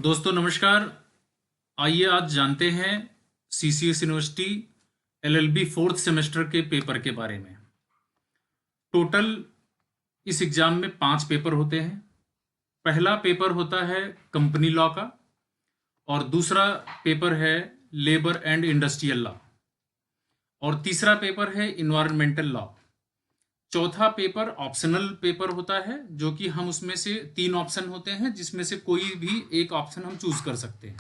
दोस्तों नमस्कार। आइए आज जानते हैं CCS university LLB fourth semester के पेपर के बारे में। टोटल इस एग्जाम में 5 पेपर होते हैं। पहला पेपर होता है कंपनी लॉ का और दूसरा पेपर है लेबर एंड इंडस्ट्रियल लॉ और तीसरा पेपर है इन्वायरमेंटल लॉ। चौथा पेपर ऑप्शनल पेपर होता है जो कि हम उसमें से 3 ऑप्शन होते हैं जिसमें से कोई भी एक ऑप्शन हम चूज कर सकते हैं,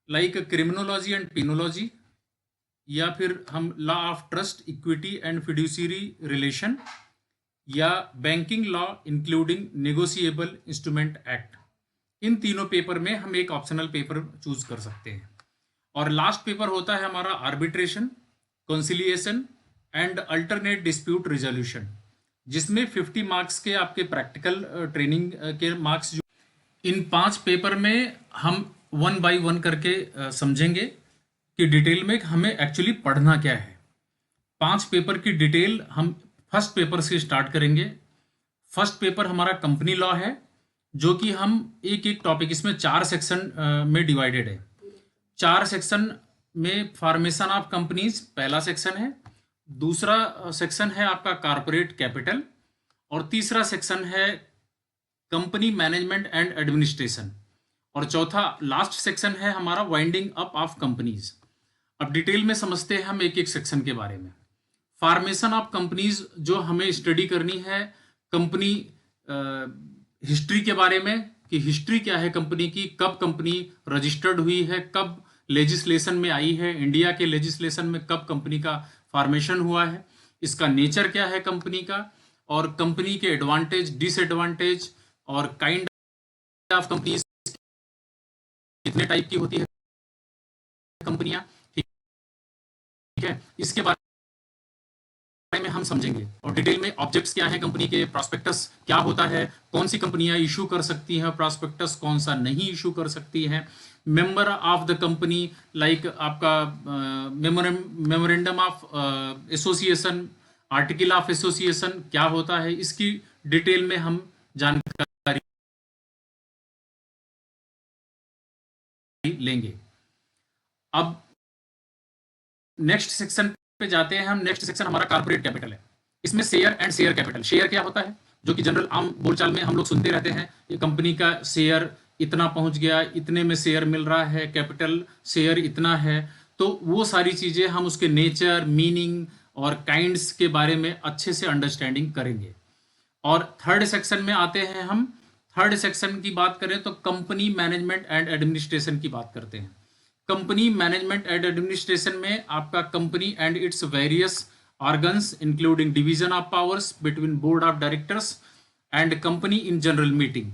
लाइक क्रिमिनोलॉजी एंड पिनोलॉजी, या फिर हम law of trust equity and fiduciary relation, या banking law including negotiable instrument act. इन तीनों पेपर में हम एक ऑप्शनल पेपर चूज कर सकते हैं। और लास्ट पेपर होता है हमारा arbitration, conciliation and alternate dispute resolution, जिसमें 50 मार्क्स के आपके प्रैक्टिकल ट्रेनिंग के मार्क्स जो इन 5 पेपर में हम 1 बाय 1 करके समझेंगे कि डिटेल में हमें एक्चुअली पढ़ना क्या है। 5 पेपर की डिटेल हम फर्स्ट पेपर से स्टार्ट करेंगे। फर्स्ट पेपर हमारा कंपनी लॉ है जो कि हम एक एक टॉपिक, इसमें 4 सेक्शन में डिवाइडेड है। 4 सेक्शन में फॉर्मेशन ऑफ कंपनीज पहला सेक्शन है, दूसरा सेक्शन है आपका कॉर्पोरेट कैपिटल और तीसरा सेक्शन है कंपनी मैनेजमेंट एंड एडमिनिस्ट्रेशन और चौथा लास्ट सेक्शन है हमारा वाइंडिंग अप ऑफ कंपनीज। अब डिटेल में समझते हैं हम एक एक सेक्शन के बारे में। फॉर्मेशन ऑफ कंपनीज जो हमें स्टडी करनी है, कंपनी हिस्ट्री के बारे में कि हिस्ट्री क्या है कंपनी की, कब कंपनी रजिस्टर्ड हुई है, कब लेजिस्लेशन में आई है, इंडिया के लेजिस्लेशन में कब कंपनी का फॉर्मेशन हुआ है, इसका नेचर क्या है कंपनी का, और कंपनी के एडवांटेज डिसएडवांटेज और काइंड ऑफ कंपनीज कितने टाइप की होती है कंपनियां, ठीक है, इसके बारे में हम समझेंगे। और डिटेल में ऑब्जेक्ट्स क्या है कंपनी के, प्रॉस्पेक्टस क्या होता है, कौन सी कंपनियां इशू कर सकती हैं प्रॉस्पेक्टस, कौन सा नहीं इशू कर सकती हैं, member of the company, like आपका memorandum of association, article of association क्या होता है, इसकी डिटेल में हम जानकारी लेंगे। अब नेक्स्ट सेक्शन पे जाते हैं हम। नेक्स्ट सेक्शन हमारा कॉर्पोरेट कैपिटल है। इसमें share and share capital. Share क्या होता है, जो कि जनरल आम बोलचाल में हम लोग सुनते रहते हैं, ये कंपनी का शेयर इतना पहुंच गया, इतने में शेयर मिल रहा है, कैपिटल शेयर इतना है। तो वो सारी चीजें हम उसके नेचर, मीनिंग और काइंड्स के बारे में अच्छे से अंडरस्टैंडिंग करेंगे। और थर्ड सेक्शन में आते हैं हम। थर्ड सेक्शन की बात करें तो कंपनी मैनेजमेंट एंड एडमिनिस्ट्रेशन की बात करते हैं। कंपनी मैनेजमेंट एंड एडमिनिस्ट्रेशन में आपका company and its various organs including division of powers between board of directors and company in general meeting.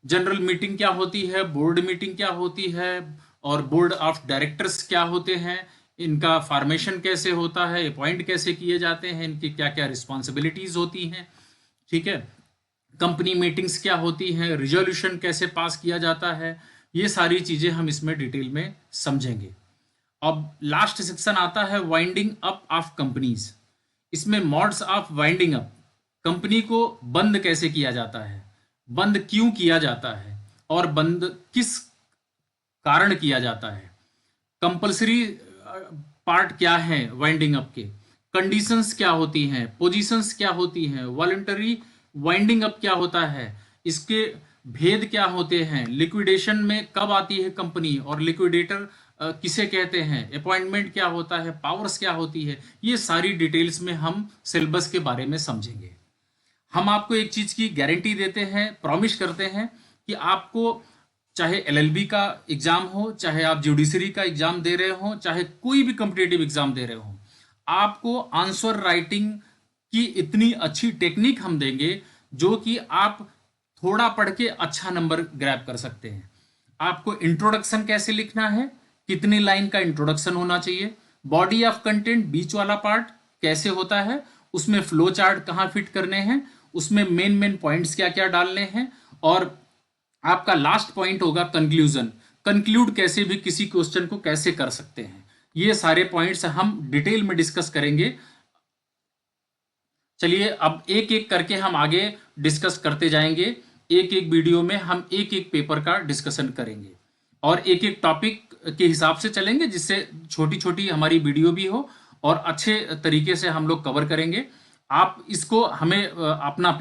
General meeting क्या होती है, बोर्ड मीटिंग क्या होती है, और बोर्ड ऑफ डायरेक्टर्स क्या होते हैं, इनका फॉर्मेशन कैसे होता है, अपॉइंट कैसे किए जाते हैं, इनकी क्या क्या रिस्पॉन्सिबिलिटीज होती हैं, ठीक है, कंपनी मीटिंग्स क्या होती हैं, रिजोल्यूशन कैसे पास किया जाता है, ये सारी चीजें हम इसमें डिटेल में समझेंगे। अब लास्ट सेक्शन आता है वाइंडिंग अप ऑफ कंपनीज। इसमें modes of winding up, company को बंद कैसे किया जाता है, बंद क्यों किया जाता है और बंद किस कारण किया जाता है, कंपलसरी पार्ट क्या है वाइंडिंग अप के, कंडीशंस क्या होती हैं, पोजीशंस क्या होती हैं, वॉलंटरी वाइंडिंग अप क्या होता है, इसके भेद क्या होते हैं, लिक्विडेशन में कब आती है कंपनी और लिक्विडेटर किसे कहते हैं, अपॉइंटमेंट क्या होता है, पावर्स क्या होती है, ये सारी डिटेल्स में हम सिलेबस के बारे में समझेंगे। हम आपको एक चीज की गारंटी देते हैं, प्रॉमिस करते हैं कि आपको चाहे एलएलबी का एग्जाम हो, चाहे आप जुडिशरी का एग्जाम दे रहे हो, चाहे कोई भी कॉम्पिटिटिव एग्जाम दे रहे हो, आपको आंसर राइटिंग की इतनी अच्छी टेक्निक हम देंगे जो कि आप थोड़ा पढ़ के अच्छा नंबर ग्रैब कर सकते हैं। आपको इंट्रोडक्शन कैसे लिखना है, कितनी लाइन का इंट्रोडक्शन होना चाहिए, बॉडी ऑफ कंटेंट बीच वाला पार्ट कैसे होता है, उसमें फ्लो चार्ट कहाँ फिट करने हैं, उसमें मेन पॉइंट्स क्या क्या डालने हैं, और आपका लास्ट पॉइंट होगा कंक्लूजन, कंक्लूड कैसे भी किसी क्वेश्चन को कैसे कर सकते हैं। ये सारे पॉइंट्स हम डिटेल में डिस्कस करेंगे। चलिए अब एक एक करके हम आगे डिस्कस करते जाएंगे। एक एक वीडियो में हम एक एक पेपर का डिस्कशन करेंगे और एक एक टॉपिक के हिसाब से चलेंगे, जिससे छोटी छोटी हमारी वीडियो भी हो और अच्छे तरीके से हम लोग कवर करेंगे। आप इसको हमें अपना